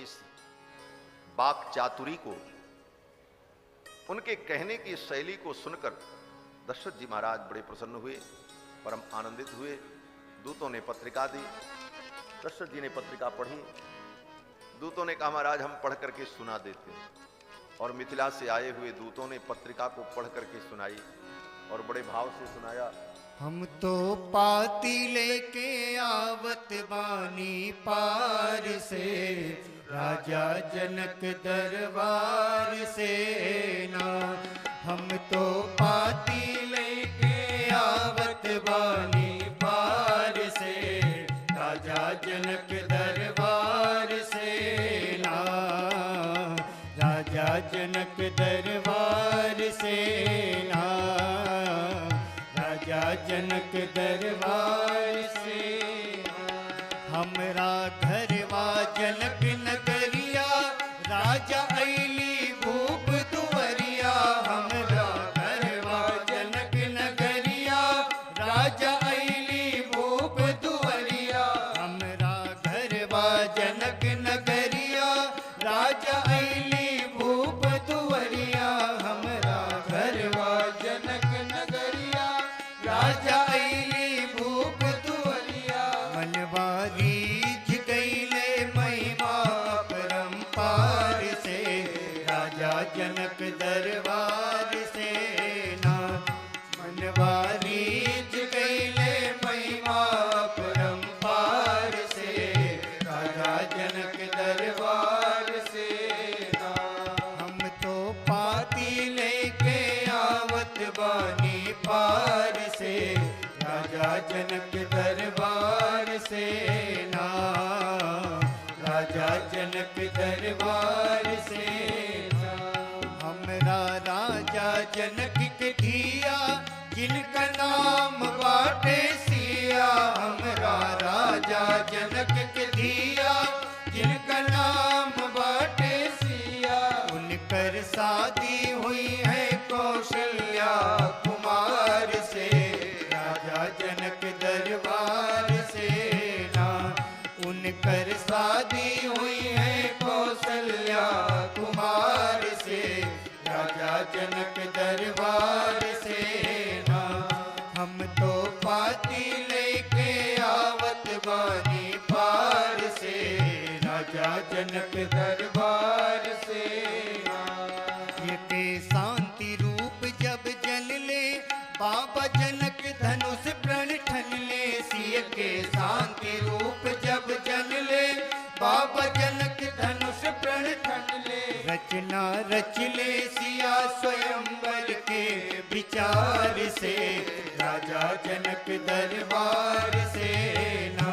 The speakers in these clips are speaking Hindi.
इस वाक चातुरी को, उनके कहने की शैली को सुनकर दशरथ जी महाराज बड़े प्रसन्न हुए, परम आनंदित हुए। दूतों ने पत्रिका दी, दशरथ जी ने पत्रिका पढ़ी। दूतों ने कहा महाराज हम पढ़ करके सुना देते हैं, और मिथिला से आए हुए दूतों ने पत्रिका को पढ़ करके सुनाई और बड़े भाव से सुनाया। हम तो पाती लेके आवत बानी पार से, राजा जनक दरबार से ना। हम तो पाती लेके आवत बानी पार से, राजा जनक दरबार से ना। राजा जनक दरबार से ना, राजा जनक दरबार से। हमरा घरवा जनक नगरिया, राजा ऐली भूप दुवरिया। हमरा घरवा जनक नगरिया, राजा ऐली भूप दुवरिया। हमरा घरवा जनक नगरिया, राजा ऐली भूप दुवरिया। हमरा घरवा जनक नगरिया, राजा ऐली भूप दुवरिया। मनवा रीझ गईले महिमा परम्पार से, राजा जनक दरबार से ना। मनवा रीझ गईले महिमा परम्पार से, राजा जनक दरबार से ना। हम तो पाती लेके आवत बानी पार से, राजा जनक दरबार से ना। राजा जनक दरबार से ना। हमरा राजा जनक के धिया, जिनका नाम बाटे सिया। हमरा राजा जनक के धिया, जिनका नाम बाटे सिया। उनकर शादी हुई है कौशल्या कुमार से, राजा जनक दरबार से ना। उनकर शादी हुई है कौशल्या कुमार से, राजा जनक दरबार से ना। हम तो पाती लेके आवत बानी पार से, राजा जनक दरबार से ना। ये के शांति रूप जब जल ले, बाबा जनक धनुष प्रण ठन ले। सिय के शांति रूप जब जल ले, बाबा जनक धनुष प्रण ठन ले। रचना रच ले सिया स्वयंवर के विचार से, राजा जनक दरबार से ना।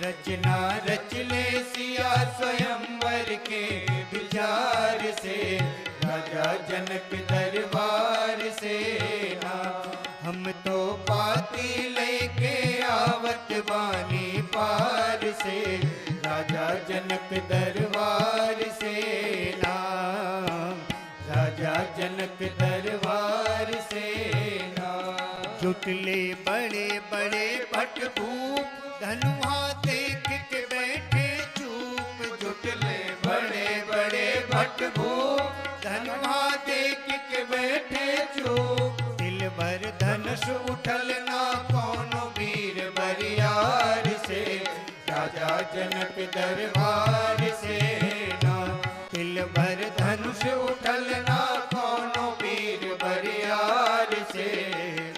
रचना रच ले सिया स्वयंवर के विचार से, राजा जनक दरबार से ना। हम तो पाती लेके आवत बानी पार से, राजा जनक दरबार से ना। राजा जनक दरबार से ना। जुटले बड़े बड़े भट भूप, धनुहा देख के बैठे चूप। जुटले बड़े बड़े भट भूप, धनुहा देख के बैठे चूप। दिल भर धनुष उठल ना कौनो वीर बरियार से, राजा जनक दरबार से ना। दिल भर धनुष उठल ना कौनो वीर बरियार से,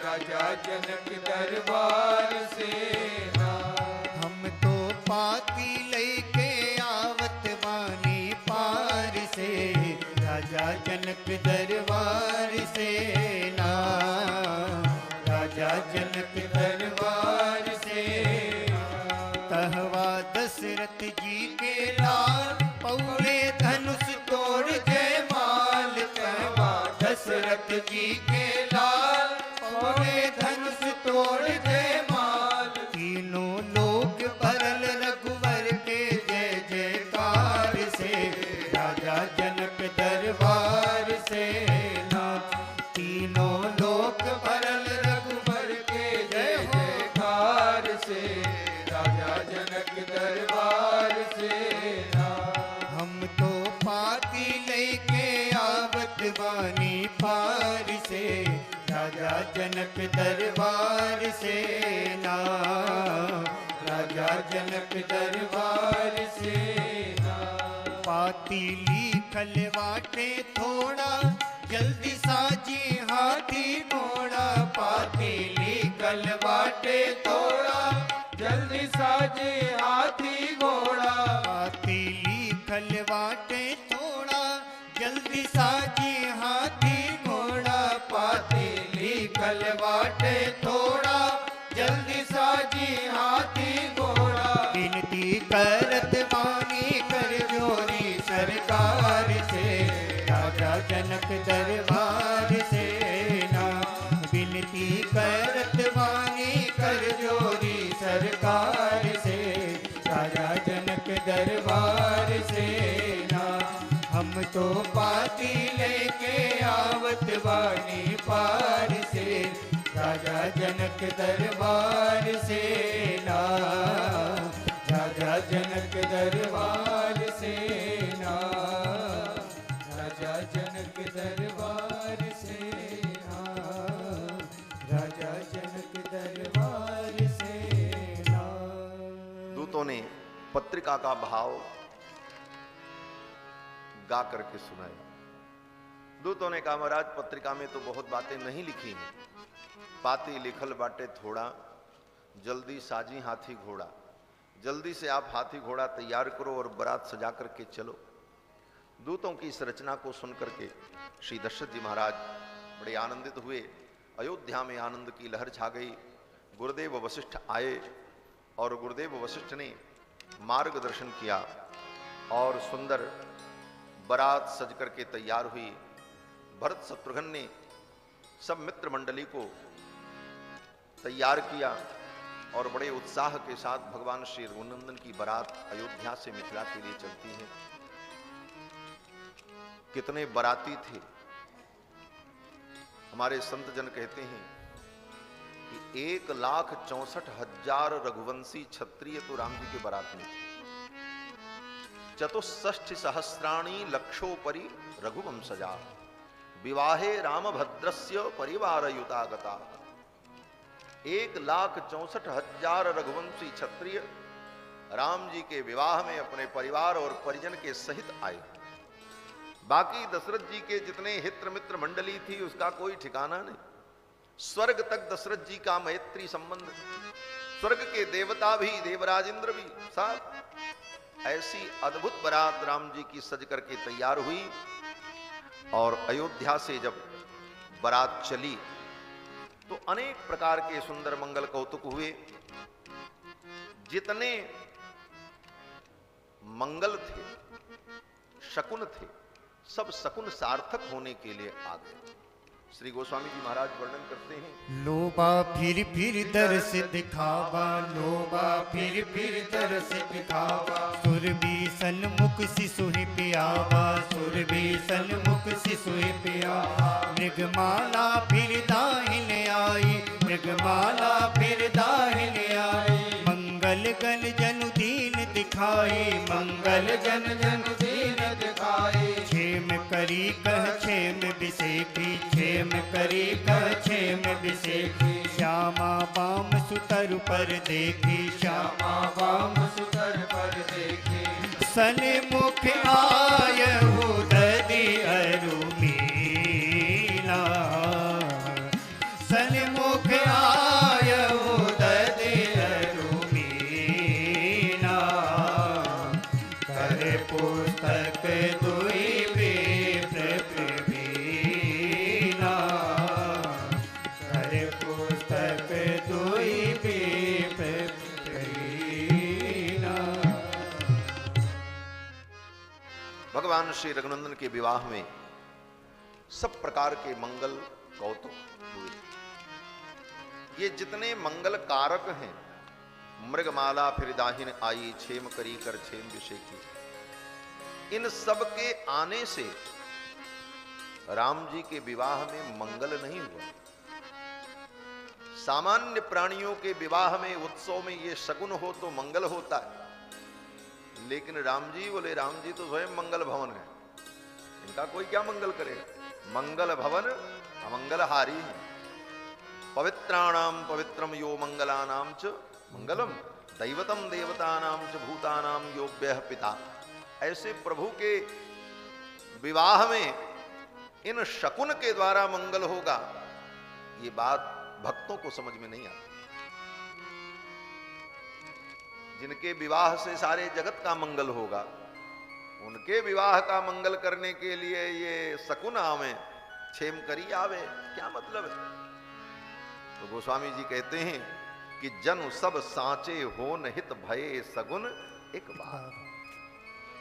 राजा जनक दरबार से ना। हम तो पाती लेके आवत बानी पार से, राजा जनक दरबार से ना। राजा जनक दरबार से कहवा दशरथ जी के लाल, पौड़े धनुष तोड़ जयमाल। कहवा दशरथ जी के लाल, पौड़े धनुष तोड़ जयमाल। तीनों लोक भरल रघुवर के जय जयकार से, राजा जनक दरबार से ना। तीनों लोक भरल रघुवर के जय जयकार से, राजा जनक दरबार से ना। राजा जनक दरबार से ना, राजा जनक दरबार से ना। पाती लिखल बाटे थोड़ा, जल्दी साजी हाथी घोड़ा। पाती लिखल बाटे थोड़ा, जल्दी साजे हाथी घोड़ा। पाती लिखल बाटे थोड़ा, जल्दी साजी हाथी घोड़ा। पाती लिखल बाटे थोड़ा, जल्दी साजी हाथी घोड़ा। विनती करत वाणी कर जोरी सरकार से, राजा जनक दरबार से ना। विनती करत वाणी कर जोरी सरकार से, राजा जनक दरबार से ना। हम तो पाती लेके आवत वाणी पार से, राजा जनक दरबार से ना, राजा जनक दरबार से ना, राजा जनक दरबार से ना, राजा जनक दरबार से ना। दूतों ने पत्रिका का भाव गा करके सुनाया। दूतों ने कहा महाराज पत्रिका में तो बहुत बातें नहीं लिखी हैं, पाती लिखल बाटे थोड़ा, जल्दी साजी हाथी घोड़ा। जल्दी से आप हाथी घोड़ा तैयार करो और बारात सजा करके चलो। दूतों की इस रचना को सुन करके श्री दशरथ जी महाराज बड़े आनंदित हुए। अयोध्या में आनंद की लहर छा गई। गुरुदेव वशिष्ठ आए और गुरुदेव वशिष्ठ ने मार्गदर्शन किया और सुंदर बारात सज करके तैयार हुई। भरत शत्रुघ्न ने सब मित्र मंडली को तैयार किया और बड़े उत्साह के साथ भगवान श्री रघुनंदन की बारात अयोध्या से मिथिला के लिए चलती है। कितने बाराती थे। हमारे संत जन कहते हैं कि 1,64,000 रघुवंशी क्षत्रिय तो राम जी के बारात में थे। 64 सहस्राणी लक्षोपरि रघुवंशजा, विवाहे रामभद्रस्य परिवार युतागता। 1,64,000 रघुवंशी क्षत्रिय राम जी के विवाह में अपने परिवार और परिजन के सहित आए। बाकी दशरथ जी के जितने हित्र मित्र मंडली थी उसका कोई ठिकाना नहीं। स्वर्ग तक दशरथ जी का मैत्री संबंध, स्वर्ग के देवता भी, देवराज इंद्र भी, सब ऐसी अद्भुत बारात राम जी की सज करके तैयार हुई। और अयोध्या से जब बारात चली तो अनेक प्रकार के सुंदर मंगल कौतुक हुए। जितने मंगल थे, शकुन थे, सब शकुन सार्थक होने के लिए आ गए। श्री गोस्वामी जी महाराज वर्णन करते हैं, लोबा फिर दर्श दिखावा, लोबा फिर दर्श दिखावा। सुरभि सन्मुख शिशु ही पियावा, सुरभि सन्मुख शिशु ही पियावा। मृगमाला फिर दाहिन आई, मृगमाला फिर दाहिन आई। मंगल गण जनु दीन दिखाई, मंगल गण जनु दीन दिखाई। क्षेम करी कह क्षेम बिसेखी, क्षेम करी कह क्षेम बिसेखी। श्यामा बाम सुतर पर देखी, श्यामा बाम सुतर पर देखी। सन्मुख आयहु दधि अरु मीला, सन्मुख आयहु दधि अरु मीला। कर पुस्तक दुई भगवान श्री रघुनंदन के विवाह में सब प्रकार के मंगल कौतुक हुए। ये जितने मंगल कारक हैं, मृगमाला फिर दाहिन आई, क्षेम करी कर क्षेम विषेखी, इन सब के आने से राम जी के विवाह में मंगल नहीं हुआ। सामान्य प्राणियों के विवाह में, उत्सव में ये शकुन हो तो मंगल होता है, लेकिन राम जी बोले, राम जी तो स्वयं मंगल भवन है, इनका कोई क्या मंगल करेगा। मंगल भवन अमंगलहारी है। पवित्राणाम पवित्रम यो मंगलानाम च मंगलम, दैवतम देवतानाम च भूतानाम यो व्यः पिता। ऐसे प्रभु के विवाह में इन शकुन के द्वारा मंगल होगा, ये बात भक्तों को समझ में नहीं आती। जिनके विवाह से सारे जगत का मंगल होगा, उनके विवाह का मंगल करने के लिए ये शकुन आवे, क्षेम करी आवे, क्या मतलब है? तो गोस्वामी जी कहते हैं कि जन सब सांचे हो हित भये सगुन एक बार।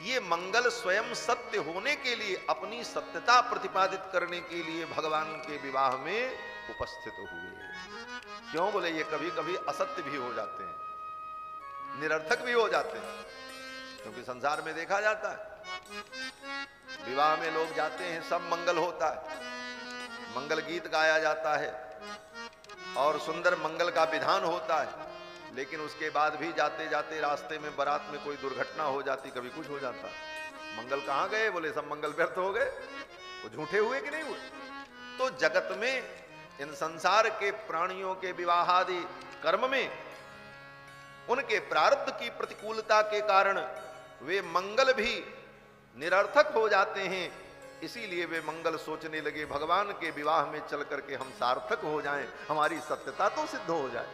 ये मंगल स्वयं सत्य होने के लिए, अपनी सत्यता प्रतिपादित करने के लिए भगवान के विवाह में उपस्थित हुए। क्यों बोले, ये कभी कभी असत्य भी हो जाते हैं, निरर्थक भी हो जाते हैं, क्योंकि संसार में देखा जाता है विवाह में लोग जाते हैं, सब मंगल होता है, मंगल गीत गाया जाता है और सुंदर मंगल का विधान होता है, लेकिन उसके बाद भी जाते जाते रास्ते में बारात में कोई दुर्घटना हो जाती, कभी कुछ हो जाता। मंगल कहां गए? बोले सब मंगल व्यर्थ हो गए, वो झूठे हुए कि नहीं हुए? तो जगत में इन संसार के प्राणियों के विवाह आदि कर्म में उनके प्रारब्ध की प्रतिकूलता के कारण वे मंगल भी निरर्थक हो जाते हैं। इसीलिए वे मंगल सोचने लगे, भगवान के विवाह में चल करके हम सार्थक हो जाएं, हमारी सत्यता तो सिद्ध हो जाए।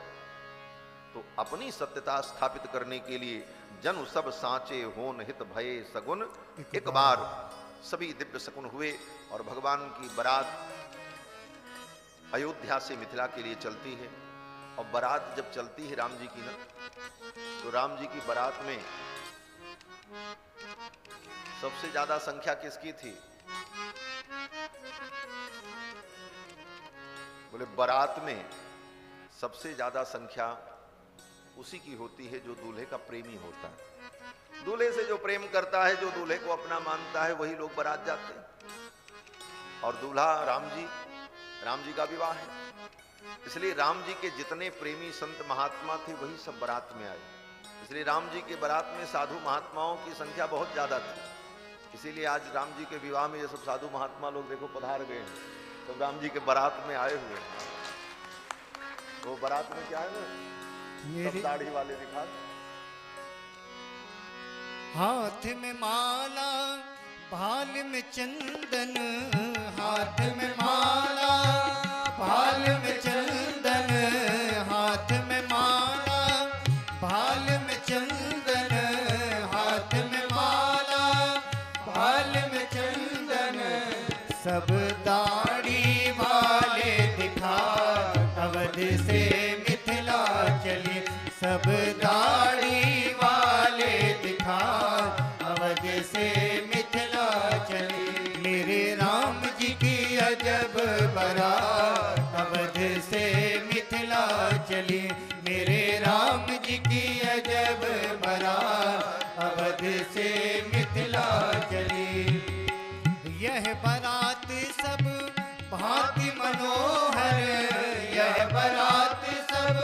तो अपनी सत्यता स्थापित करने के लिए जन सब सांचे होन हित भये सगुन एक बार। सभी दिव्य शकुन हुए और भगवान की बारात अयोध्या से मिथिला के लिए चलती है। और बारात जब चलती है राम जी की ना, तो राम जी की बारात में सबसे ज्यादा संख्या किसकी थी? बोले बारात में सबसे ज्यादा संख्या उसी की होती है जो दूल्हे का प्रेमी होता है। दूल्हे से जो प्रेम करता है, जो दूल्हे को अपना मानता है, वही लोग बारात जाते हैं। और दूल्हा राम जी का विवाह है, इसलिए राम जी के जितने प्रेमी संत महात्मा थे वही सब बारात में आए। इसलिए राम जी के बारात में साधु महात्माओं की संख्या बहुत ज्यादा थी। इसीलिए आज राम जी के विवाह में ये सब साधु महात्मा लोग देखो पधार गए हैं, तो राम जी के बारात में आए हुए। वो बारात में क्या है ना, सब दाढ़ी वाले दिखा, हाथ में माला भाल में चंदन, हाथ में माला भाल में चंदन, हाथ में माला भाल में चंदन, हाथ में माला भाल में चंदन। सब दाढ़ी वाले दिखा अवध से मिथिला चली, सब दाढ़ी वाले दिखा अवध से मिथिला चली। मेरे राम जी की अजब बारात अवध से मिथिला चली, मेरे राम जी की अजब बारात अवध से मिथिला चली। यह बारात सब भांति मनोहर, यह बारात सब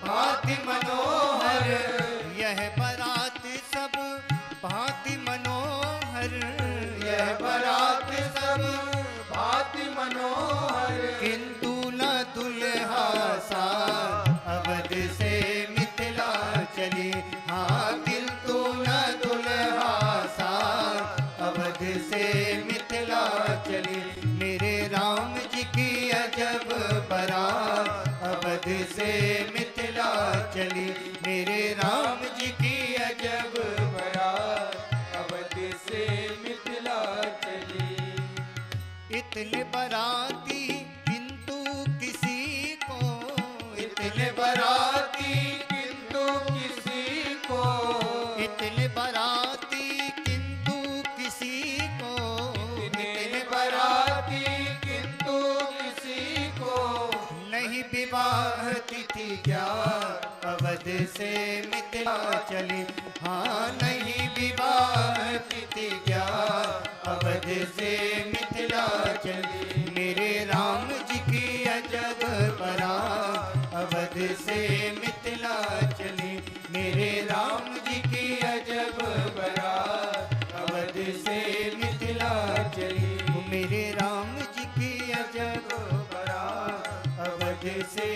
भांति मनोहर, यह बारात सब भांति मनोहर, यह बारात सब भांति मनोहर। किंतु न दुल्हा साथ अवध से मिथिला चली, हाँ किंतु न दुल्हा साथ अवध से मिथिला चली। मेरे राम जी की अजब बारात अवध से मिथिला चली, मेरे राम जी की अजब बारात अवध से मिथिला चली। इतने बाराती किंतु किसी को, इतने बाराती किंतु किसी को, इतने बाराती किंतु किसी को, इतने बाराती किंतु किसी को। नहीं विवाह तिथि क्या अवध से मिथिला चली, हाँ नहीं विवाह तिथि क्या अवध से मिथिला चली। मेरे राम जी की अजब बारात अवध से मिथिला चली, मेरे राम जी की अजब बारात अवध से मिथिला चली। मेरे राम जी की अजब बारात अवध से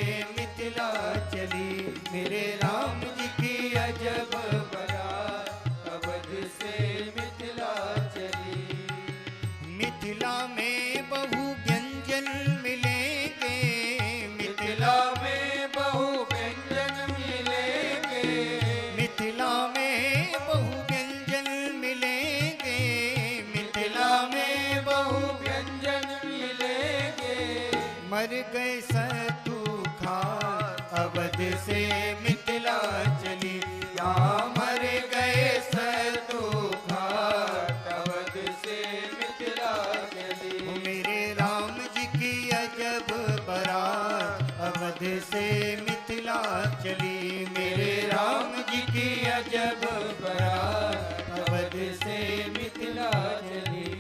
मर गए सतु खार, अवध से मिथिला चली। यहाँ मर गए सतु खार, अवध से मिथिला चली। मेरे राम जी की अजब बारात, अवध से मिथिला चली। मेरे राम जी की अजब बारात, अवध से मिथिला चली।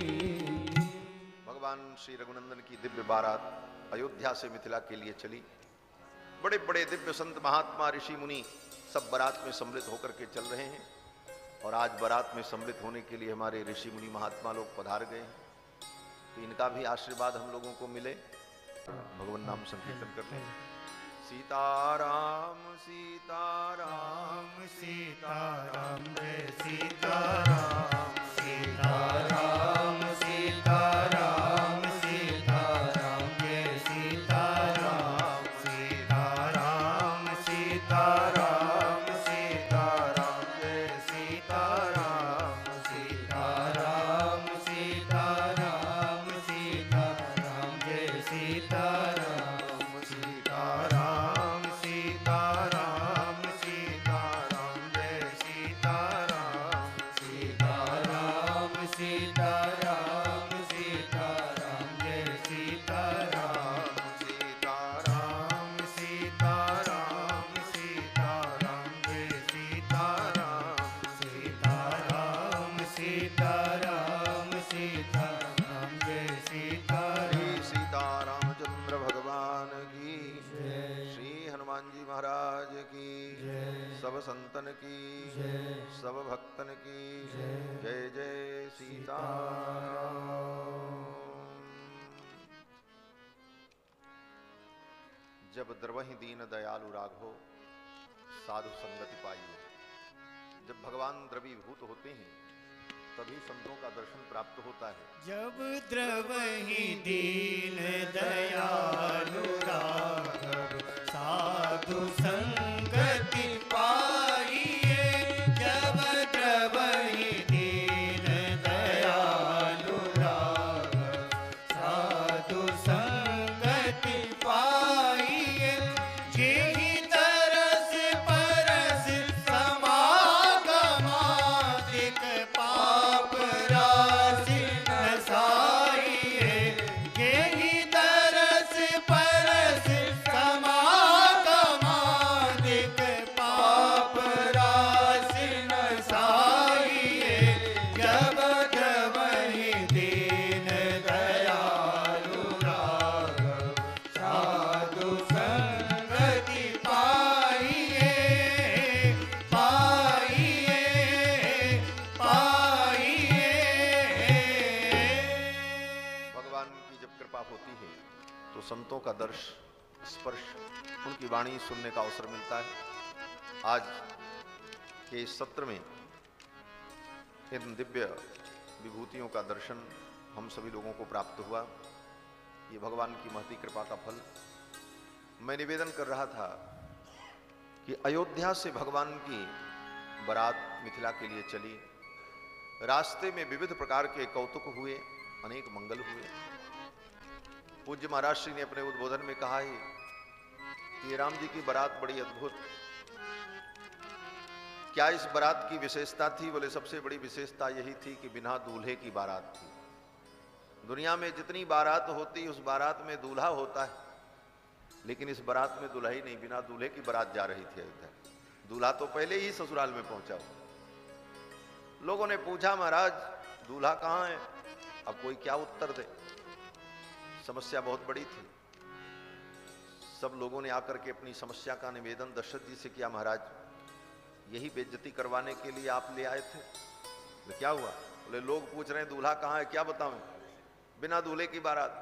भगवान श्री रघुनंदन की दिव्य बारात अयोध्या से मिथिला के लिए चली। बड़े बड़े दिव्य संत महात्मा ऋषि मुनि सब बारात में सम्मिलित होकर के चल रहे हैं। और आज बारात में सम्मिलित होने के लिए हमारे ऋषि मुनि महात्मा लोग पधार गए हैं, तो इनका भी आशीर्वाद हम लोगों को मिले। भगवान नाम संकीर्तन करते हैं। सीताराम सीताराम सीताराम जय सीताराम, सीताराम सीताराम सीताराम जय सीताराम, सीताराम सीताराम सीताराम जय सीताराम, सीताराम सीताराम सीताराम जय सीताराम, सीताराम सीताराम सीताराम जय सीताराम, सीताराम सीताराम सीताराम जय सीताराम, सीताराम सीताराम सीताराम जय सीताराम, सीताराम सीताराम सीताराम जय सीताराम। सीतारामचंद्र भगवान की, श्री हनुमान जी महाराज की, सब संतन की, सब भक्तन की जय जय सीताराम। जब द्रवहि दीन दयालु राघो, साधु संगति पाइए। जब भगवान द्रवीभूत होते हैं तभी संतों का दर्शन प्राप्त होता है। जब द्रवहि दीन दयालु राघव, साधु संगति पाइए। जब द्रवहि दीन दयालु राघव, साधु संगति पाइए। जेहि तरस परस समागमादिक, पाप राशि नसाइए। जेहि तरस परस समागमादिक, पाप राशि नसाइए। जब द्रवहि दीन दयालु राघव, साधु संगति पाइए पाइए पाइए। भगवान की जब कृपा होती है तो संतों का दर्श स्पर्श, उनकी वाणी सुनने का अवसर मिलता है। आज के इस सत्र में इन दिव्य विभूतियों का दर्शन हम सभी लोगों को प्राप्त हुआ। ये भगवान की महती कृपा का फल। मैं निवेदन कर रहा था कि अयोध्या से भगवान की बारात मिथिला के लिए चली। रास्ते में विविध प्रकार के कौतुक हुए, अनेक मंगल हुए। पूज्य महाराज श्री ने अपने उद्बोधन में कहा है कि राम जी की बारात बड़ी अद्भुत। क्या इस बारात की विशेषता थी? बोले सबसे बड़ी विशेषता यही थी कि बिना दूल्हे की बारात थी। दुनिया में जितनी बारात होती उस बारात में दूल्हा होता है, लेकिन इस बारात में दूल्हा ही नहीं, बिना दूल्हे की बारात जा रही थी अयोध्या। दूल्हा तो पहले ही ससुराल में पहुंचा हुआ। लोगों ने पूछा महाराज दूल्हा कहाँ है? अब कोई क्या उत्तर दे, समस्या बहुत बड़ी थी। सब लोगों ने आकर के अपनी समस्या का निवेदन दशरथ जी से किया। महाराज यही बेइज्जती करवाने के लिए आप ले आए थे? तो क्या हुआ? बोले लोग पूछ रहे हैं दूल्हा कहाँ है, क्या बताऊं, बिना दूल्हे की बारात।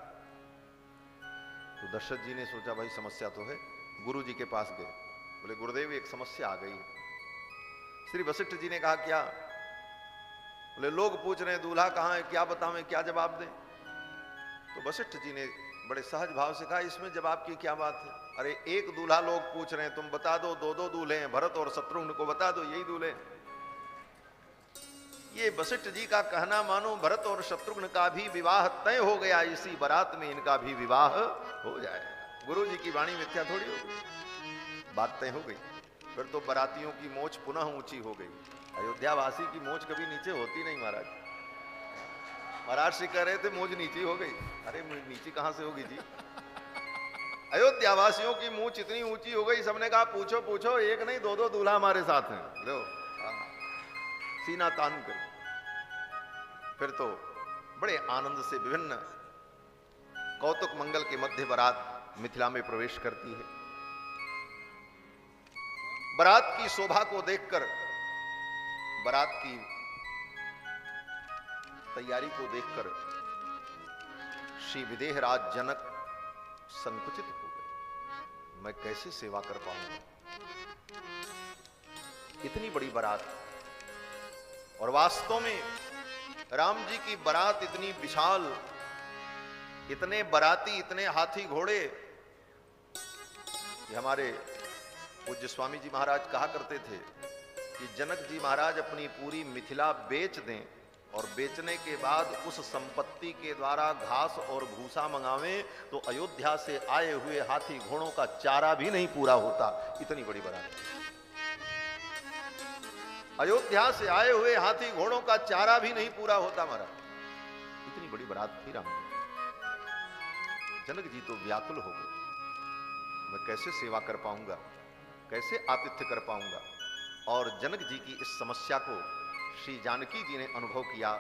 तो दशरथ जी ने सोचा भाई समस्या तो है, गुरु जी के पास गए। बोले गुरुदेव एक समस्या आ गई। श्री वशिष्ठ जी ने कहा क्या? बोले लोग पूछ रहे हैं दूल्हा कहाँ है, क्या बतावें, क्या जवाब दें? तो वशिष्ठ जी ने बड़े सहज भाव से कहा इसमें जवाब की क्या बात है? अरे एक दूल्हा लोग पूछ रहे हैं, तुम बता दो। दो दो दूल्हे हैं, भरत और शत्रुघ्न को बता दो, यही दूल्हे। ये वशिष्ठ जी का कहना मानो भरत और शत्रुघ्न का भी विवाह तय हो गया, इसी बारात में इनका भी विवाह हो जाए। गुरु जी की वाणी मिथ्या थोड़ी हो गई, बात तय हो गई। फिर तो बारातियों की मोच पुनः ऊंची हो गई। अयोध्यावासी की मोच कभी नीचे होती नहीं महाराज। महाराज से कह रहे थे मोच नीची हो गई, अरे नीची कहां से होगी जी। अयोध्यावासियों की मूंछ इतनी ऊंची हो गई, सबने कहा पूछो पूछो, एक नहीं दो दो दूल्हा हमारे साथ हैं, लो सीना तान कर। फिर तो बड़े आनंद से विभिन्न कौतुक मंगल के मध्य बारात मिथिला में प्रवेश करती है। बारात की शोभा को देखकर, बारात की तैयारी को देखकर श्री विदेहराज जनक संकुचित हो गए। मैं कैसे सेवा कर पाऊंगा इतनी बड़ी बारात। और वास्तव में राम जी की बारात इतनी विशाल, इतने बाराती, इतने हाथी घोड़े कि हमारे पूज्य स्वामी जी महाराज कहा करते थे कि जनक जी महाराज अपनी पूरी मिथिला बेच दें और बेचने के बाद उस संपत्ति के द्वारा घास और भूसा मंगावें तो अयोध्या से आए हुए हाथी घोड़ों का चारा भी नहीं पूरा होता। इतनी बड़ी बारात, अयोध्या से आए हुए हाथी घोड़ों का चारा भी नहीं पूरा होता महाराज। इतनी बड़ी बारात थी राम जी। जनक जी तो व्याकुल हो गए, मैं कैसे सेवा कर पाऊंगा, कैसे आतिथ्य कर पाऊंगा। और जनक जी की इस समस्या को श्री जानकी जी ने अनुभव किया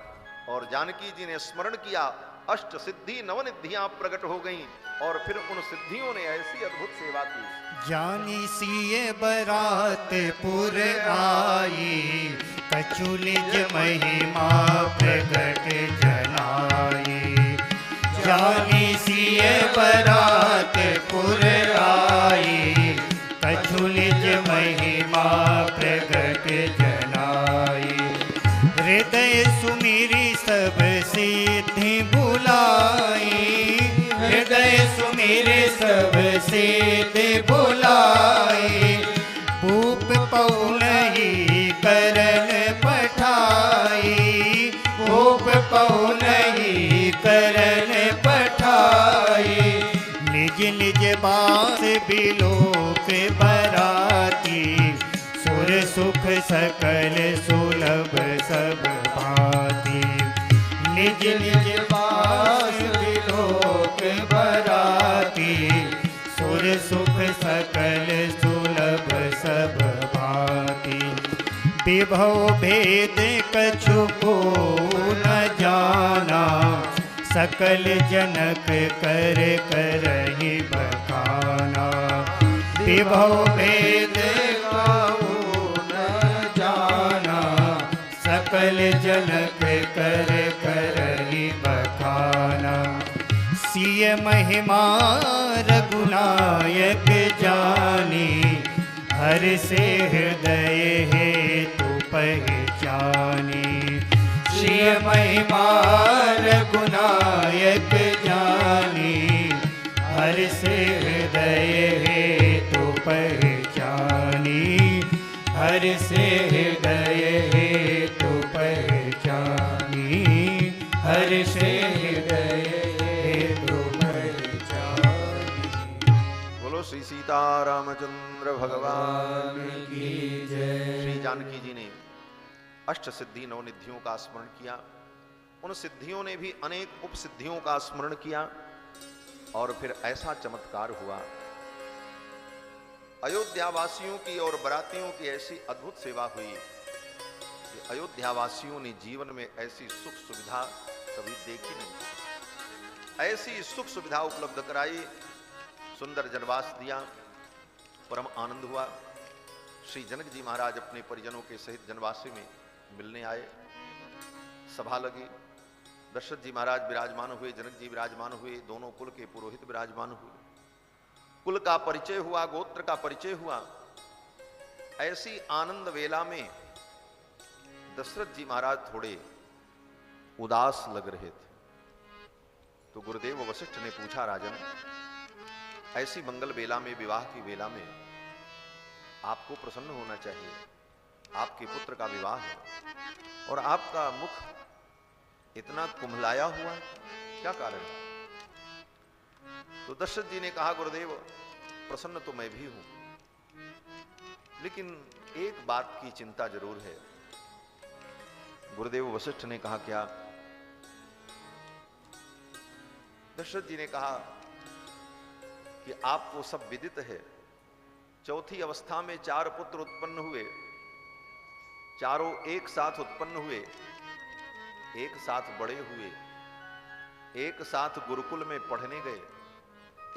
और जानकी जी ने स्मरण किया। अष्ट सिद्धि नवनिधियां प्रकट हो गईं और फिर उन सिद्धियों ने ऐसी अद्भुत सेवा की। जानी सिए बरात पुर आई, कछुलिज महिमा प्रकट जनाई। जानी सिए बरात पुर आई, कछुलिज महिमा प्रकट जनाई। हृदय सुमिरी सब सिद्धि बुलाई, हृदय सुमिरी सब सिद्धि बुलाई। भूप पौलही करन पठाई, भूप पौलही करन पठाई। निज निज बास बिलोक बराती, सुर सुख सकल सुलभ सब भांति। निज निज बास बिलोक बराती, सुर सुख सकल सुलभ सब भांति। विभव भेद कछु को न जाना, सकल जनक कर करहि बखाना। विभव भेद सकल जनक कर करहि बखाना। सिय महिमा रघुनायक जानी, हर से हृदय हेतु पहचानी। सिय महिमा रघुनायक जानी, हर से हृदय हेतु पहचानी। हर से हृदय हेतु पहचानी, हर से हृदय हेतु पहचानी। बोलो श्री सीतारामचंद्र भगवान की जय। श्री जानकी जी ने अष्ट सिद्धि नवनिधियों का स्मरण किया। उन सिद्धियों ने भी अनेक उपसिद्धियों का स्मरण किया और फिर ऐसा चमत्कार हुआ। अयोध्यावासियों की और बरातियों की ऐसी अद्भुत सेवा हुई कि अयोध्यावासियों ने जीवन में ऐसी सुख सुविधा कभी देखी नहीं। ऐसी सुख सुविधा उपलब्ध कराई, सुंदर जनवास दिया, परम आनंद हुआ। श्री जनक जी महाराज अपने परिजनों के सहित जनवासी में मिलने आए। सभा लगी, दशरथ जी महाराज विराजमान हुए, जनक जी विराजमान हुए, दोनों कुल के पुरोहित विराजमान हुए। कुल का परिचय हुआ, गोत्र का परिचय हुआ। ऐसी आनंद वेला में दशरथ जी महाराज थोड़े उदास लग रहे थे। तो गुरुदेव वशिष्ठ ने पूछा, राजन ऐसी मंगल वेला में, विवाह की वेला में आपको प्रसन्न होना चाहिए, आपके पुत्र का विवाह है और आपका मुख इतना कुम्हलाया हुआ है, क्या कारण है? तो दशरथ जी ने कहा, गुरुदेव प्रसन्न तो मैं भी हूं, लेकिन एक बात की चिंता जरूर है। गुरुदेव वशिष्ठ ने कहा, क्या? दशरथ जी ने कहा कि आपको सब विदित है, चौथी अवस्था में 4 पुत्र उत्पन्न हुए, चारों एक साथ उत्पन्न हुए, एक साथ बड़े हुए, एक साथ गुरुकुल में पढ़ने गए,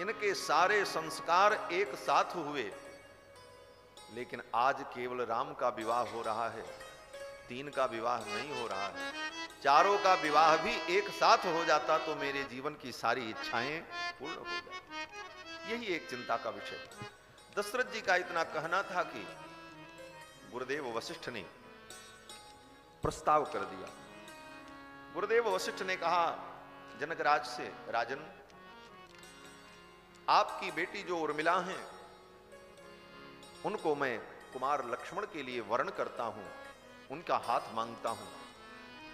इनके सारे संस्कार एक साथ हुए, लेकिन आज केवल राम का विवाह हो रहा है, 3 का विवाह नहीं हो रहा है। चारों का विवाह भी एक साथ हो जाता तो मेरे जीवन की सारी इच्छाएं पूर्ण हो जाती। यही एक चिंता का विषय। दशरथ जी का इतना कहना था कि गुरुदेव वशिष्ठ ने प्रस्ताव कर दिया। गुरुदेव वशिष्ठ ने कहा जनकराज से, राजन, आपकी बेटी जो उर्मिला हैं, उनको मैं कुमार लक्ष्मण के लिए वर्ण करता हूं, उनका हाथ मांगता हूं।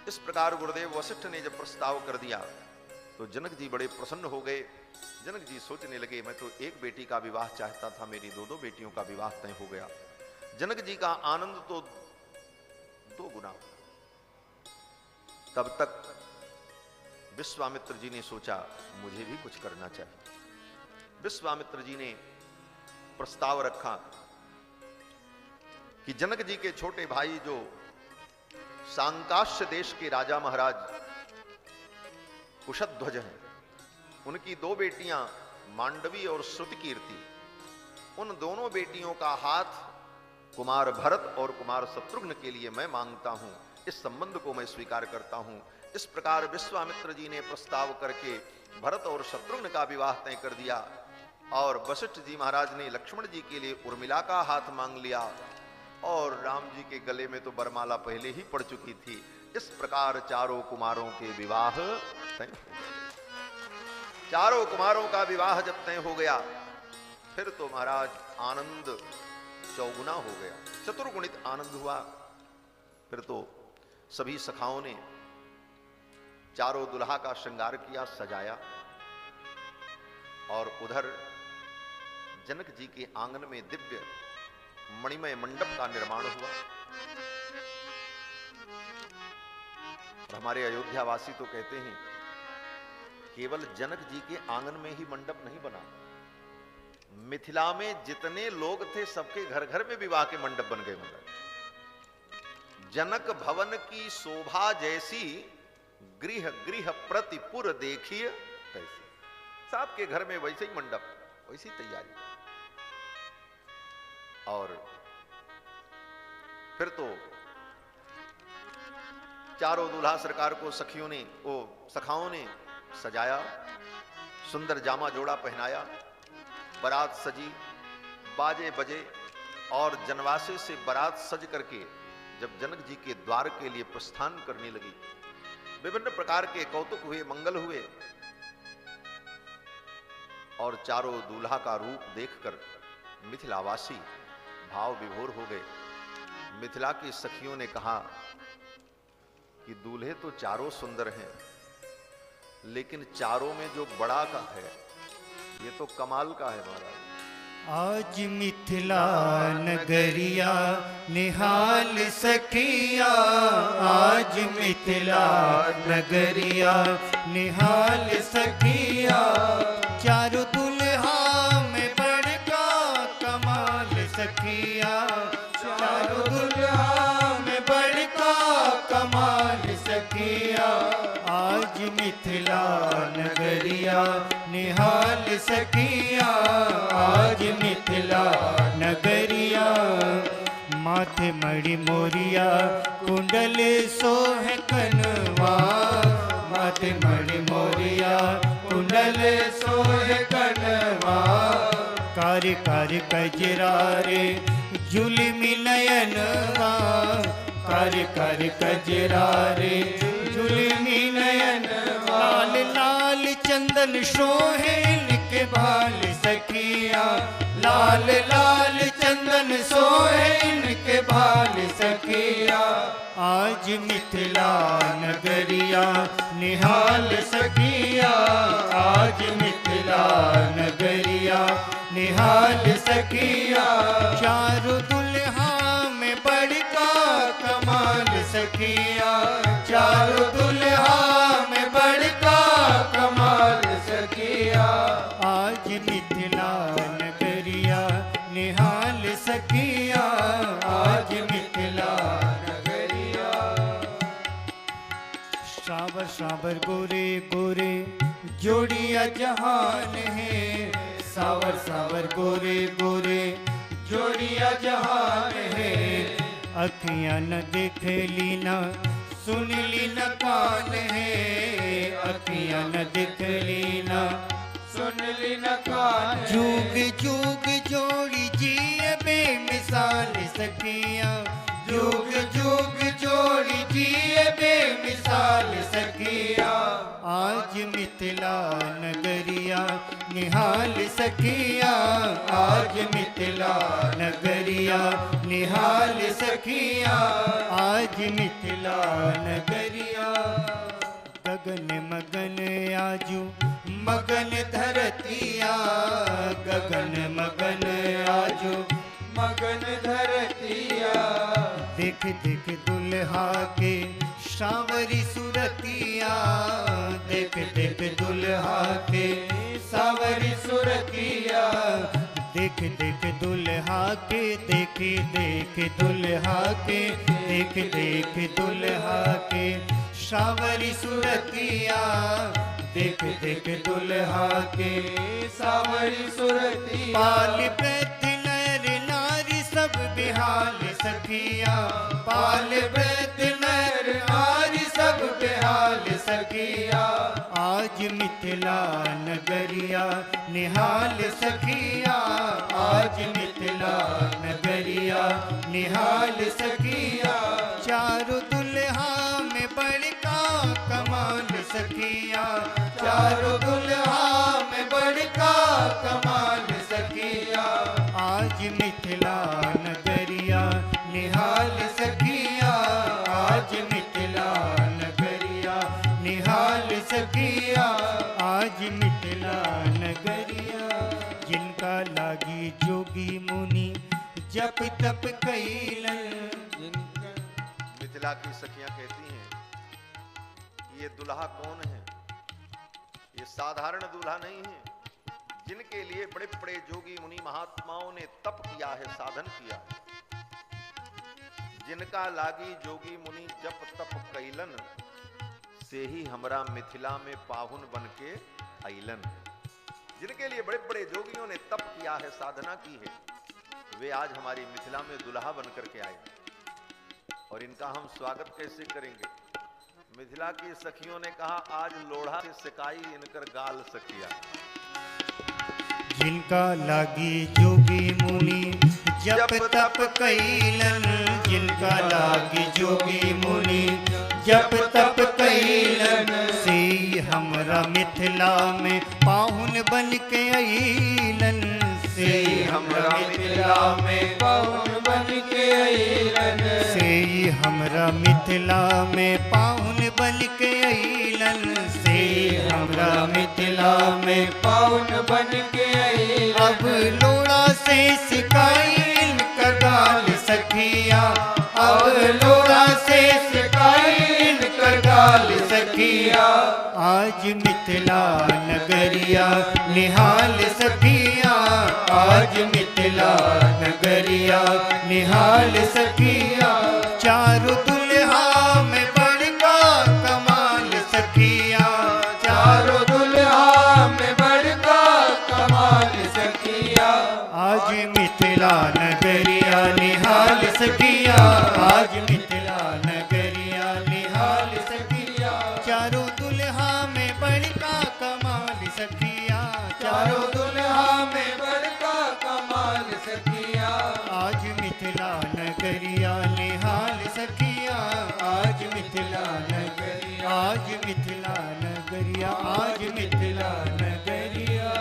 इस प्रकार गुरुदेव वशिष्ठ ने जब प्रस्ताव कर दिया तो जनक जी बड़े प्रसन्न हो गए। जनक जी सोचने लगे, मैं तो एक बेटी का विवाह चाहता था, मेरी 2 बेटियों का विवाह तय हो गया। जनक जी का आनंद तो 2 गुना। तब तक विश्वामित्र जी ने सोचा, मुझे भी कुछ करना चाहिए। विश्वामित्र जी ने प्रस्ताव रखा कि जनक जी के छोटे भाई जो सांकाश्य देश के राजा महाराज कुशध्वज हैं, उनकी 2 बेटियां मांडवी और श्रुतिकीर्ति, उन दोनों बेटियों का हाथ कुमार भरत और कुमार शत्रुघ्न के लिए मैं मांगता हूं, इस संबंध को मैं स्वीकार करता हूं। इस प्रकार विश्वामित्र जी ने प्रस्ताव करके भरत और शत्रुघ्न का विवाह तय कर दिया और वशिष्ठ जी महाराज ने लक्ष्मण जी के लिए उर्मिला का हाथ मांग लिया और राम जी के गले में तो बरमाला पहले ही पड़ चुकी थी। इस प्रकार चारों कुमारों के विवाह तय हो गए। चारों कुमारों का विवाह जब तय हो गया, फिर तो महाराज आनंद चौगुना हो गया, चतुर्गुणित आनंद हुआ। फिर तो सभी सखाओं ने चारों दुल्हा का श्रृंगार किया, सजाया, और उधर जनक जी के आंगन में दिव्य मणिमय मंडप का निर्माण हुआ। और हमारे अयोध्या वासी तो कहते हैं केवल जनक जी के आंगन में ही मंडप नहीं बना, मिथिला में जितने लोग थे सबके घर घर में विवाह के मंडप बन गए। मतलब जनक भवन की शोभा जैसी गृह गृह प्रतिपुर देखिए तैसी, सबके घर में वैसे ही मंडप, वैसी तैयारी। और फिर तो चारों दूल्हा सरकार को सखियों ने, सखाओं ने सजाया, सुंदर जामा जोड़ा पहनाया, बारात सजी, बाजे बजे, और जनवासे से बारात सज करके जब जनक जी के द्वार के लिए प्रस्थान करने लगी, विभिन्न प्रकार के कौतुक हुए, मंगल हुए, और चारों दूल्हा का रूप देखकर मिथिलावासी भाव विभोर हो गए। मिथिला की सखियों ने कहा कि दूल्हे तो चारों सुंदर हैं, लेकिन चारों में जो बड़ा का है ये तो कमाल का है महाराज। आज मिथिला नगरिया निहाल सखिया, आज मिथिला नगरिया निहाल सखिया, चारों दुल्हा में बड़का कमाल सखिया, चारों दुल्हा में बड़का कमाल सखिया, आज मिथिला नगरिया निहाल सखिया, आज मिथिला नगरिया। माथे मणि मोरिया कुंडल सोह कनवा, माथे मणि मोरिया कुंडल सोह कनवा, कार्य कार्य कजरारे जुलमी नयनवा, कार्य कार्य कजरारे जुलमी नयनवा, लाल लाल चंदन शोहे लिख बाल सखिया, लाल लाल चंदन सोहे इनके भाल सखिया। आज मिथिला नगरिया निहाल सखिया, आज मिथिला नगरिया निहाल सखिया। चारों दुल्हा में बड़का कमाल सखिया, चारों दुल्हा में बड़का कमाल सखिया। आज मिथिला नगरिया निहाल सखिया, आज मिथिला नगरिया। सावर सावर गोरे गोरे जोड़िया जहान है, सावर सावर गोरे गोरे जोड़िया जहान है। अखियां न देख ली न सुन ली न कान है, अखियां न देख ली न सुन ली न कान। जुग जुग जोड़ी जिए बेमिसाल सखिया, जुग जुग जोड़ी जिए बेमिसाल सखिया। आज मिथिला नगरिया निहाल सखिया, आज मिथिला नगरिया निहाल सखिया, आज मिथिला नगरिया। गगन मगन आजू मगन धरतिया, गगन मगन आजू मगन धरतिया। देख देख दुल्हा के सावरी सुरतिया, देख देख दुल्हा के सावरी सुरतिया। देख देख दुल्हा के, देख देख दुल्हा के, देख देख दुल्हा के सावरी सुरतिया। देख देख दुल्हा के सावरी सुरतिया। पाल व्रत नर नारी सब बेहाल सखिया, पाल व्रत नर नारी सब बेहाल सखिया। आज मिथिला नगरिया निहाल सखिया, आज मिथिला नगरिया निहाल सखिया। चारों दुल्हा में बड़का कमाल सखिया, चारों दुल्हा में बड़का कमाल सखिया। आज मिथिला नगरिया निहाल सखिया, आज मिथिला नगरिया निहाल सखिया, आज मिथिला नगरिया। जिनका लागी जोगी मुनि जप तप कैलन। मिथिला की सखियां कहती हैं ये दुल्हा कौन है, ये साधारण दूल्हा नहीं है। जिनके लिए बड़े बड़े जोगी मुनि महात्माओं ने तप किया है, साधन किया है। जिनका लागी जोगी मुनि जप तप कैलन, से ही हमरा मिथिला में पाहुन बन के अइलन। जिनके लिए बड़े बड़े जोगियों ने तप किया है, साधना की है, वे आज हमारी मिथिला में दुल्हा बन करके आए। और इनका हम स्वागत कैसे करेंगे? मिथिला की सखियों ने कहा आज लोढ़ा से सिकाई इनकर गाल सखिया। जिनका लागी जोगी मुनि जप तप कैलन, जिनका लागी जोगी मुनि जप तप कैलन। से हमरा मिथिला में पाहुन बन के अइलन, से हमरा मिथिला में पाहुन बन के अइलन। से हमरा मिथिला में पाहुन बन के अइलन, से हमरा मिथिला में पाहुन बन के अइलन। अब लोड़ा से सिकाई इनका गाल सखिया, अब लोड़ा से सिकाई इनका गाल सखिया। आज मिथिला नगरिया निहाल सखिया, आज मिथिला नगरिया निहाल सखिया। चारों दुल्हा में बड़का कमाल सखिया, चारों दुल्हा में बड़का कमाल सखिया। आज मिथिला नगरिया निहाल सखिया, आज मिथिला नगरिया निहाल सखिया। चारों दुल्हा में बड़का कमाल सखिया, चारों दुल्हा में बड़का कमाल सखिया। आज मिथिला नगरिया निहाल सखिया, आज मिथिला नगरिया, आज मिथिला नगरिया, आज मिथिला नगरिया।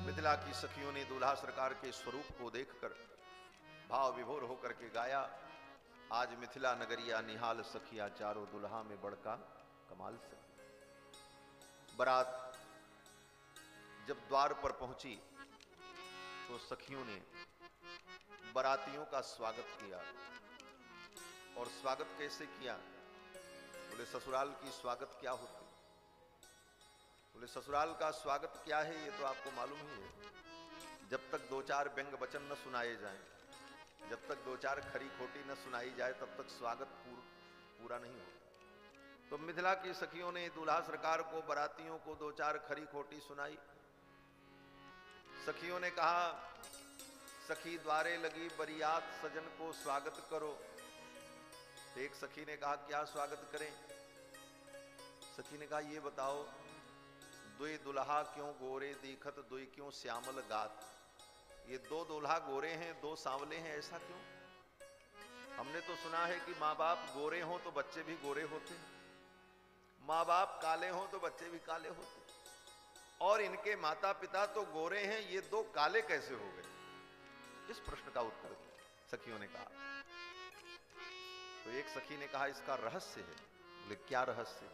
मिथिला की सखियों ने दूल्हा सरकार के स्वरूप को देखकर भाव विभोर होकर के गाया, आज मिथिला नगरिया निहाल सखिया, चारों दुल्हा में बड़का कमाल सखी। बारात जब द्वार पर पहुंची तो सखियों ने बारातियों का स्वागत किया। और स्वागत कैसे किया? बोले ससुराल की स्वागत क्या होती? बोले ससुराल का स्वागत क्या है ये तो आपको मालूम ही है। जब तक दो चार व्यंग वचन न सुनाए जाएं, जब तक दो चार खरी खोटी न सुनाई जाए, तब तक स्वागत पूरा नहीं होता। तो मिथिला की सखियों ने दूल्हा सरकार को, बारातियों को दो चार खरी खोटी सुनाई। सखियों ने कहा, सखी द्वारे लगी बरियात, सजन को स्वागत करो। एक सखी ने कहा, क्या स्वागत करें? सखी ने कहा, ये बताओ, दुई दुल्हा क्यों गोरे दीखत, दुई क्यों श्यामल गात। ये दो दूल्हा गोरे हैं, दो सांवले हैं, ऐसा क्यों? हमने तो सुना है कि माँ बाप गोरे हों तो बच्चे भी गोरे होते, माँ बाप काले हों तो बच्चे भी काले होते, और इनके माता पिता तो गोरे हैं, ये दो काले कैसे हो गए? इस प्रश्न का उत्तर सखियों ने कहा। तो एक सखी ने कहा, इसका रहस्य है। बोले क्या रहस्य है?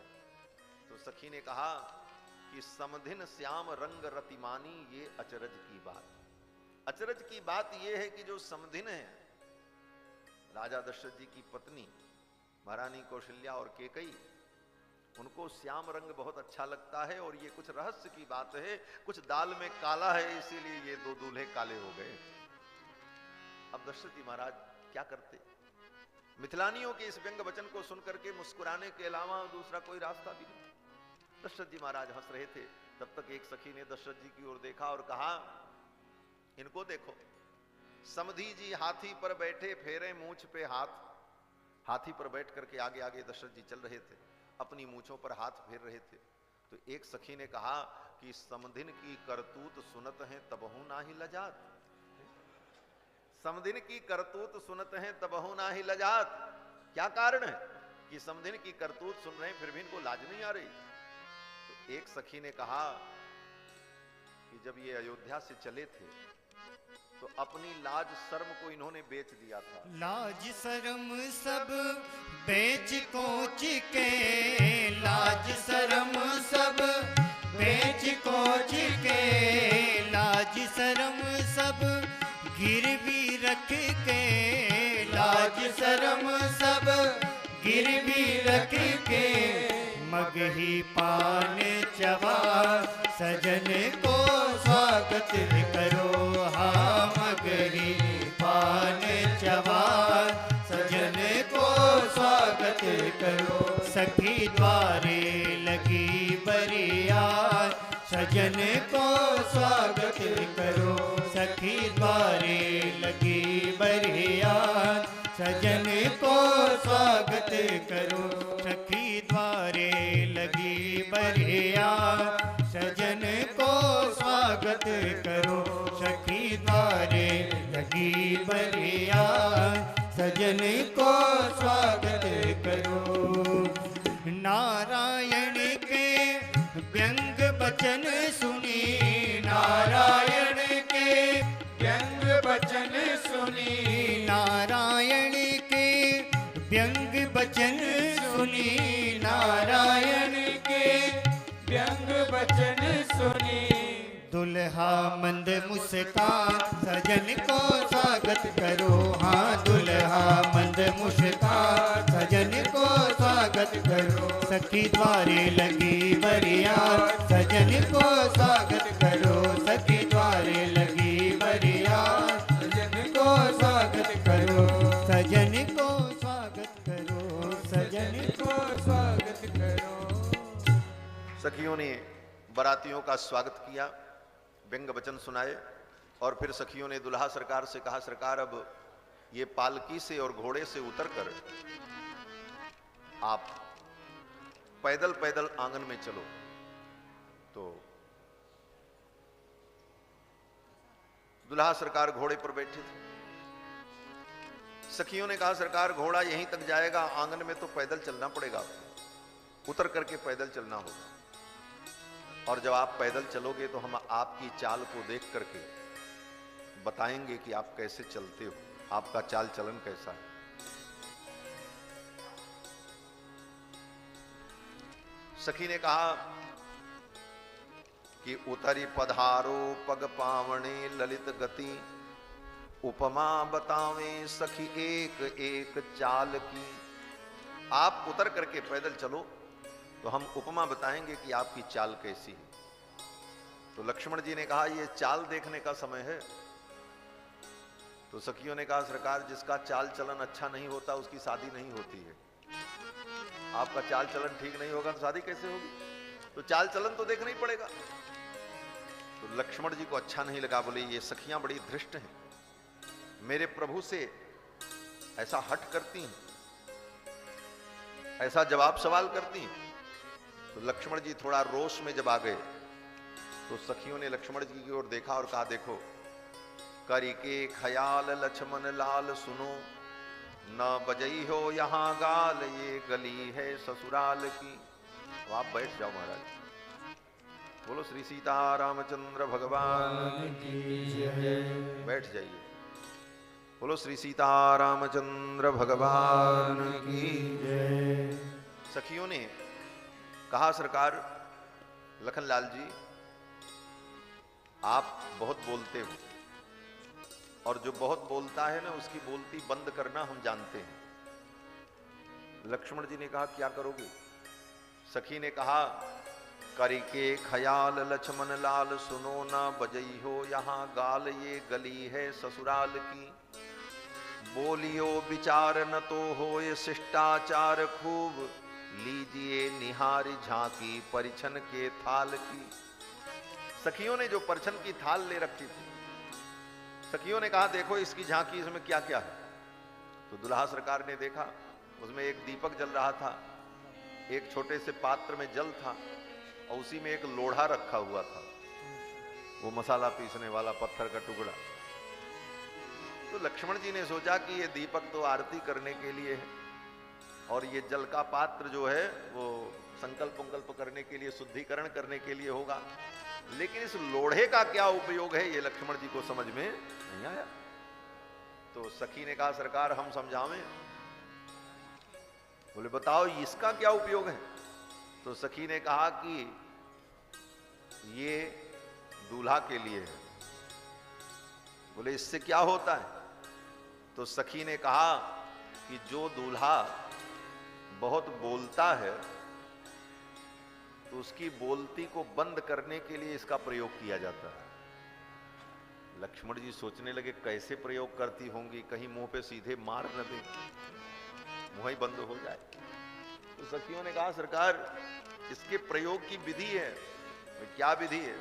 तो सखी ने कहा कि समधिन श्याम रंग रतिमानी, ये अचरज की बात। अचरज की बात यह है कि जो समधिन है, राजा दशरथ जी की पत्नी महारानी कौशल्या और केकई, उनको श्याम रंग बहुत अच्छा लगता है, और ये कुछ रहस्य की बात है, कुछ दाल में काला है, इसीलिए ये दो दूल्हे काले हो गए। अब दशरथ जी महाराज क्या करते? मिथिलानियों के इस व्यंग वचन को सुनकर के मुस्कुराने के अलावा दूसरा कोई रास्ता भी नहीं। दशरथ जी महाराज हंस रहे थे, तब तक एक सखी ने दशरथ जी की ओर देखा और कहा, इनको देखो, समधी जी हाथी पर बैठे, फेरे मूंछ पे हाथ। हाथी पर बैठ करके आगे आगे दशरथ जी चल रहे थे, अपनी मूंछों पर हाथ फेर रहे थे। तो एक सखी ने कहा कि समधिन की करतूत सुनत हैं तबहु ना ही लजात। समधिन की करतूत सुनत हैं तबहु ना ही लजात। क्या कारण है कि समधिन की करतूत सुन रहे हैं फिर भी इनको लाज नहीं आ रही? तो एक सखी ने कहा कि जब ये अयोध्या से चले थे तो अपनी लाज शर्म को इन्होंने बेच दिया था। लाज शर्म सब बेच कोच के, लाज शर्म सब बेच कोच के, लाज शर्म सब गिरवी रख के, लाज शर्म सब गिरवी रख के, मगही पान चबा सजन को स्वागत करो। हाँ मगही पान चबा सजन को स्वागत करो। सखी द्वारे लगी बरियात, सजन को स्वागत करो। सखी द्वारे लगी बरियात, सजन को स्वागत करो। सखी द्वारे लगी बरियात, सजन को स्वागत करो। सखी द्वारे लगी बरियात, सजन को स्वागत करो। नारायण के व्यंग वचन सुनी, नारायण के व्यंग वचन सुनी, नारायण के व्यंग वचन सुनी, नारायण के व्यंग वचन सुनी। दुल्हा मंद मुस्कान, सजन को स्वागत करो। हाँ दुल्हा मंद मुस्कान, सजन को स्वागत करो। सखी द्वारे लगी बरियात, सजन को स्वागत करो। सखी द्वारे लगी बरियात, सजन को स्वागत करो। सजन को स्वागत करो, सजन को स्वागत करो। सखियों ने बारातियों का स्वागत किया, व्यंग वचन सुनाए, और फिर सखियों ने दुल्हा सरकार से कहा, सरकार अब ये पालकी से और घोड़े से उतरकर आप पैदल पैदल आंगन में चलो। तो दुल्हा सरकार घोड़े पर बैठे थे। सखियों ने कहा, सरकार घोड़ा यहीं तक जाएगा, आंगन में तो पैदल चलना पड़ेगा, उतर करके पैदल चलना होगा। और जब आप पैदल चलोगे तो हम आपकी चाल को देख करके बताएंगे कि आप कैसे चलते हो, आपका चाल चलन कैसा है। सखी ने कहा कि उतरी पधारो पग पावने ललित गति, उपमा बतावे सखी एक एक चाल की। आप उतर करके पैदल चलो तो हम उपमा बताएंगे कि आपकी चाल कैसी है। तो लक्ष्मण जी ने कहा यह चाल देखने का समय है। तो सखियों ने कहा सरकार, जिसका चाल चलन अच्छा नहीं होता उसकी शादी नहीं होती है। आपका चाल चलन ठीक नहीं होगा तो शादी कैसे होगी? तो चाल चलन तो देखना ही पड़ेगा। तो लक्ष्मण जी को अच्छा नहीं लगा, बोले ये सखियां बड़ी धृष्ट हैं, मेरे प्रभु से ऐसा हट करती हैं, ऐसा जवाब सवाल करती हैं। तो लक्ष्मण जी थोड़ा रोष में जब आ गए तो सखियों ने लक्ष्मण जी की ओर देखा और कहा, देखो करी के ख्याल लक्ष्मण लाल सुनो, न बजई हो यहां गाल, ये गली है ससुराल की। तो आप बैठ जाओ महाराज। बोलो श्री सीता रामचंद्र भगवान की, बैठ जाइए। बोलो श्री सीता रामचंद्र भगवान की जय। सखियों ने कहा सरकार, लखनलाल जी आप बहुत बोलते हो, और जो बहुत बोलता है ना उसकी बोलती बंद करना हम जानते हैं। लक्ष्मण जी ने कहा क्या करोगे? सखी ने कहा करी के ख्याल लक्ष्मण लाल सुनो, ना बजई हो यहां गाल, ये गली है ससुराल की। बोलियो विचार न तो हो ये शिष्टाचार खूब, लीजिए निहारी झांकी परिछन के थाल की। सखियों ने जो परिछन की थाल ले रखी थी, सखियों ने कहा देखो इसकी झांकी, इसमें क्या क्या है। तो दुल्हा सरकार ने देखा, उसमें एक दीपक जल रहा था, एक छोटे से पात्र में जल था, और उसी में एक लोढ़ा रखा हुआ था, वो मसाला पीसने वाला पत्थर का टुकड़ा। तो लक्ष्मण जी ने सोचा कि ये दीपक तो आरती करने के लिए है, और ये जल का पात्र जो है वो संकल्प उंकल्प करने के लिए, शुद्धिकरण करने के लिए होगा। लेकिन इस लोढ़े का क्या उपयोग है ये लक्ष्मण जी को समझ में नहीं आया। तो सखी ने कहा सरकार हम समझावें। बोले बताओ इसका क्या उपयोग है? तो सखी ने कहा कि ये दूल्हा के लिए है। बोले इससे क्या होता है? तो सखी ने कहा कि जो दूल्हा बहुत बोलता है तो उसकी बोलती को बंद करने के लिए इसका प्रयोग किया जाता है। लक्ष्मण जी सोचने लगे कैसे प्रयोग करती होंगी, कहीं मुंह पे सीधे मार न दे, मुंह ही बंद हो जाए। तो सखियों ने कहा सरकार इसके प्रयोग की विधि है। क्या विधि है?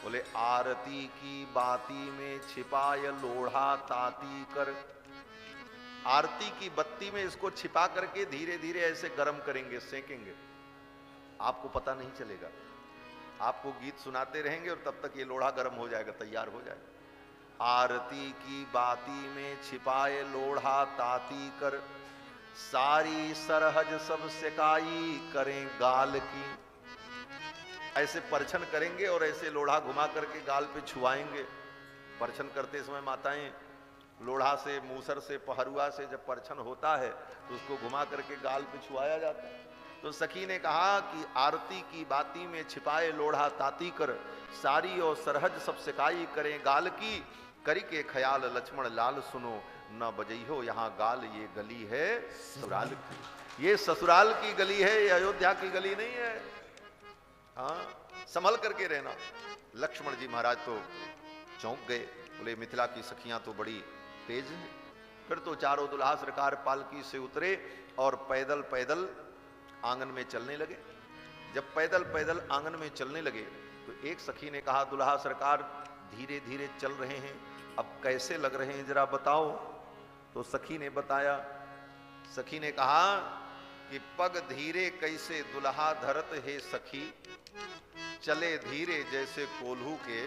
बोले आरती की बाती में छिपाय लोढ़ा ताती कर। आरती की बत्ती में इसको छिपा करके धीरे धीरे ऐसे गर्म करेंगे, सेकेंगे, आपको पता नहीं चलेगा। आपको गीत सुनाते रहेंगे और तब तक ये लोढ़ा गर्म हो जाएगा, तैयार हो जाएगा। आरती की बाती में छिपाए लोढ़ा ताती कर, सारी सरहज सब सेकाई करें गाल की। ऐसे परछन करेंगे और ऐसे लोढ़ा घुमा करके गाल पे छुआएंगे। परछन करते समय माताएं लोढ़ा से, मूसर से, पहरुआ से जब परछन होता है तो उसको घुमा करके गाल पे छुआया जाता है। तो सखी ने कहा कि आरती की बाती में छिपाए लोढ़ा ताती कर, सारी और सरहज सब सिकाई करें गाल की। करी के ख्याल लक्ष्मण लाल सुनो, न बजई हो यहाँ गाल, ये गली है ससुराल की। ये ससुराल की गली है, ये अयोध्या की गली नहीं है। हाँ, संभल करके रहना। लक्ष्मण जी महाराज तो चौंक गए, बोले मिथिला की सखियां तो बड़ी तेज हैं। फिर तो चारों दुल्हा सरकार पालकी से उतरे और पैदल पैदल आंगन में चलने लगे। जब पैदल पैदल आंगन में चलने लगे तो एक सखी ने कहा दुल्हा सरकार धीरे धीरे चल रहे हैं, अब कैसे लग रहे हैं जरा बताओ। तो सखी ने बताया। सखी ने कहा कि पग धीरे कैसे दुल्हा धरत है सखी, चले धीरे जैसे कोल्हू के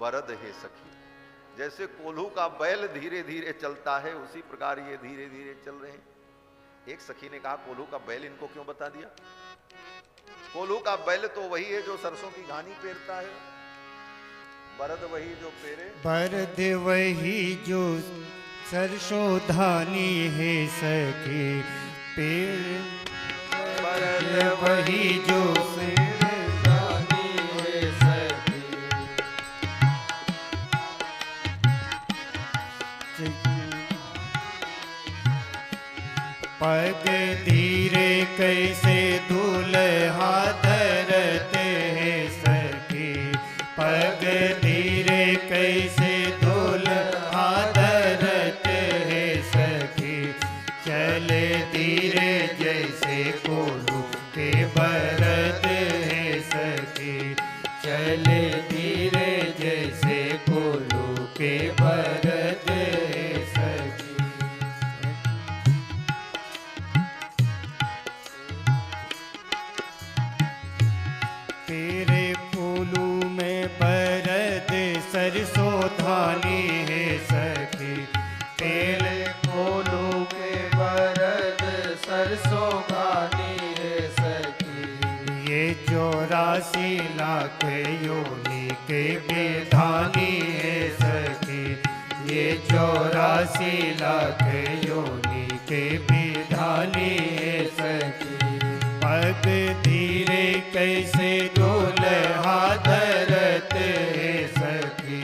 बरद है सखी। जैसे कोल्हू का बैल धीरे धीरे चलता है उसी प्रकार ये धीरे धीरे चल रहे हैं। एक सखी ने कहा कोल्हू का बैल इनको क्यों बता दिया? कोल्हू का बैल तो वही है जो सरसों की घानी पेरता है, बरद वही जो पेरे। बरद वही जो सरसों धानी है सखी, पेड़ बरद वही जो दानी है सखी। पग धीरे कैसे दूल्हा धरते हैं सखी, पग धीरे कैसे दूल्हा धरते हैं सखी, चले धीरे जैसे कोल्हू के बरद है सखी, चले धीरे जैसे कोल्हू के बरद है सखी। तेरे कोल्हू में बरद सरसों धानी है सखी, तेरे कोल्हू के बरद सरसों घानी है सखी। ये 84 लाख योनि के विधानी है सखी, ये 84 लाख योनि के विधानी है सखी। पग धीरे कैसे दूल्हा धरते है सखी,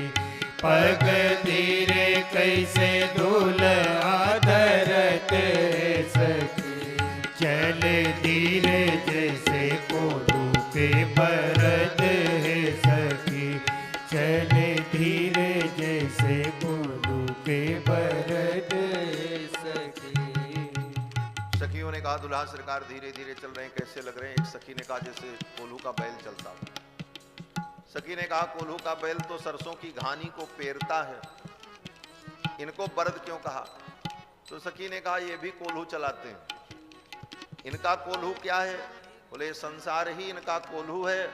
पग धीरे कैसे दूल्हा धरते है सखी, चले धीरे जैसे कोल्हू के बरद है सखी, चले धीरे जैसे कोल्हू के बरद है सखी। सखियों ने कहा दुल्हा सरकार धीरे धीरे चल रहे हैं, कैसे लग रहे हैं? एक सखी ने कहा जैसे कोल्हू का बैल चलता। सखी ने कहा कोल्हू का बैल तो सरसों की घानी को पेरता है, इनको बरद क्यों कहा? तो सखी ने कहा ये भी कोल्हू चलाते हैं। इनका कोल्हू क्या है? बोले संसार ही इनका कोल्हू है,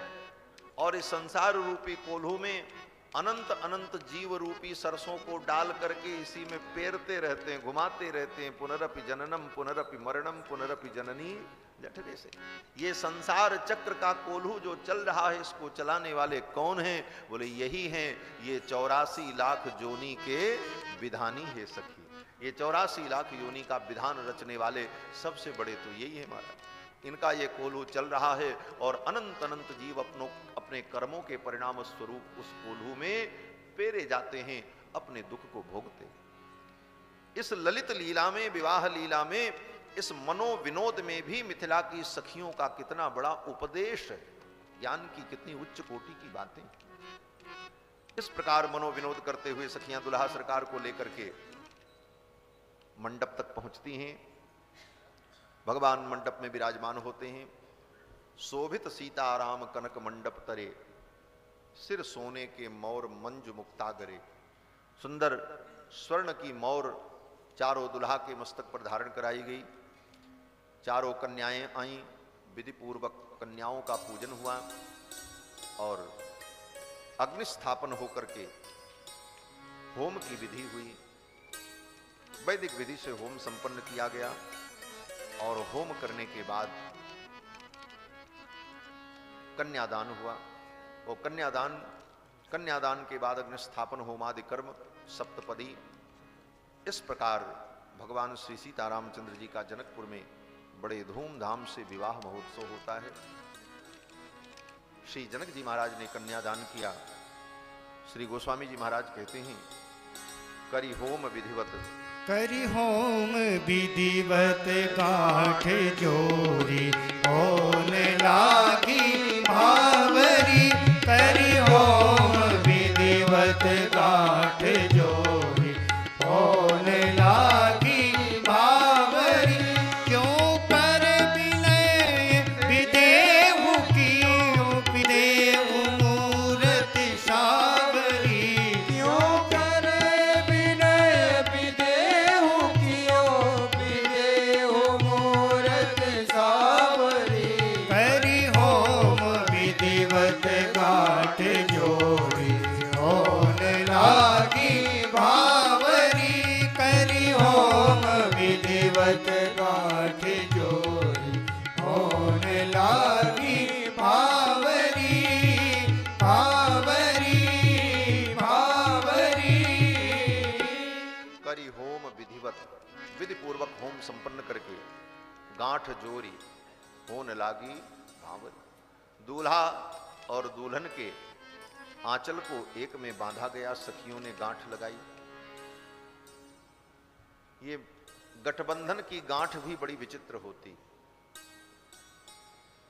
और इस संसार रूपी कोल्हू में अनंत अनंत जीव रूपी सरसों को डाल करके इसी में पेरते रहते हैं, घुमाते रहते हैं। पुनरपि जननम पुनरपि मरणम पुनरपि जननी जठरे से। ये संसार चक्र का कोल्हू जो चल रहा है, इसको चलाने वाले कौन हैं? बोले यही हैं ये 84 लाख योनि के विधानी है सखी। ये 84 लाख योनि का विधान रचने वाले सबसे बड़े तो यही है महाराज। इनका ये कोल्हू चल रहा है और अनंत अनंत जीव अपने कर्मों के परिणाम स्वरूप उस कोल्हू में पेरे जाते हैं, अपने दुख को भोगते हैं। इस ललित लीला में, विवाह लीला में, इस मनो विनोद में भी मिथिला की सखियों का कितना बड़ा उपदेश है, ज्ञान की कितनी उच्च कोटि की बातें। इस प्रकार मनो विनोद करते हुए सखियां दुल्हा सरकार को लेकर के मंडप तक पहुंचती हैं। भगवान मंडप में विराजमान होते हैं। शोभित सीताराम कनक मंडप तरे, सिर सोने के मौर मंजु मुक्तागरे। सुंदर स्वर्ण की मौर चारों दुल्हा के मस्तक पर धारण कराई गई। चारों कन्याएं आईं, विधि पूर्वक कन्याओं का पूजन हुआ और अग्नि स्थापन होकर के होम की विधि हुई। वैदिक विधि से होम संपन्न किया गया और होम करने के बाद कन्यादान हुआ। वो कन्यादान के बाद अग्नि स्थापन होमादि कर्म सप्तपदी। इस प्रकार भगवान श्री सीतारामचंद्र जी का जनकपुर में बड़े धूमधाम से विवाह महोत्सव होता है। श्री जनक जी महाराज ने कन्यादान किया। श्री गोस्वामी जी महाराज कहते हैं, करी होम विधिवत, करी होम विधिवत गांठ जोरी, होने लागी भावरी। करी होम विधिवत गांठ जोरी, होने लागी भावरी। क्यों कर विनय विदेहु कीयो, विदेहु मूरत सावरी। क्यों कर विनय विदेहु कियो, विदेहु मूरत सावरी। करी हो विधि पूर्वक होम संपन्न करके गांठ जोरी होन लागी भांवरी। दूल्हा और दुल्हन के आंचल को एक में बांधा गया, सखियों ने गांठ लगाई। ये गठबंधन की गांठ भी बड़ी विचित्र होती।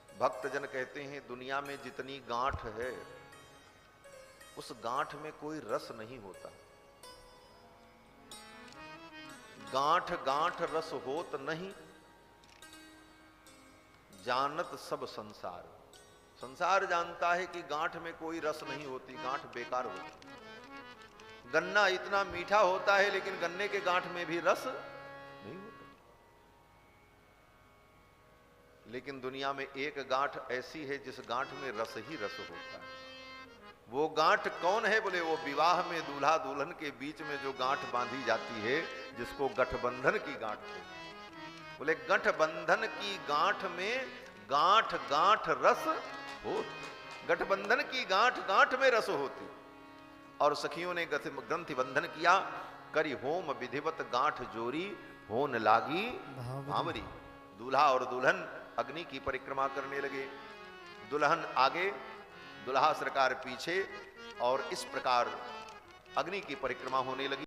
भक्तजन कहते हैं दुनिया में जितनी गांठ है उस गांठ में कोई रस नहीं होता। गांठ गांठ रस होत नहीं, जानत सब संसार। संसार जानता है कि गांठ में कोई रस नहीं होती, गांठ बेकार होती। गन्ना इतना मीठा होता है लेकिन गन्ने के गांठ में भी रस नहीं होता। लेकिन दुनिया में एक गांठ ऐसी है जिस गांठ में रस ही रस होता है। वो गांठ कौन है? बोले वो विवाह में दूल्हा दुल्हन के बीच में जो गांठ बांधी जाती है, जिसको गठबंधन की गांठ कहते। बोले गठबंधन की गांठ में गांठ गांठ रस होती। गठबंधन की गांठ गांठ में रस होती। और सखियों ने ग्रंथि बंधन किया, करी होम विधिवत गांठ जोरी होन लागी भांवरी। दूल्हा और दुल्हन अग्नि की परिक्रमा करने लगे। दुल्हन आगे, दुल्हा सरकार पीछे, और इस प्रकार अग्नि की परिक्रमा होने लगी।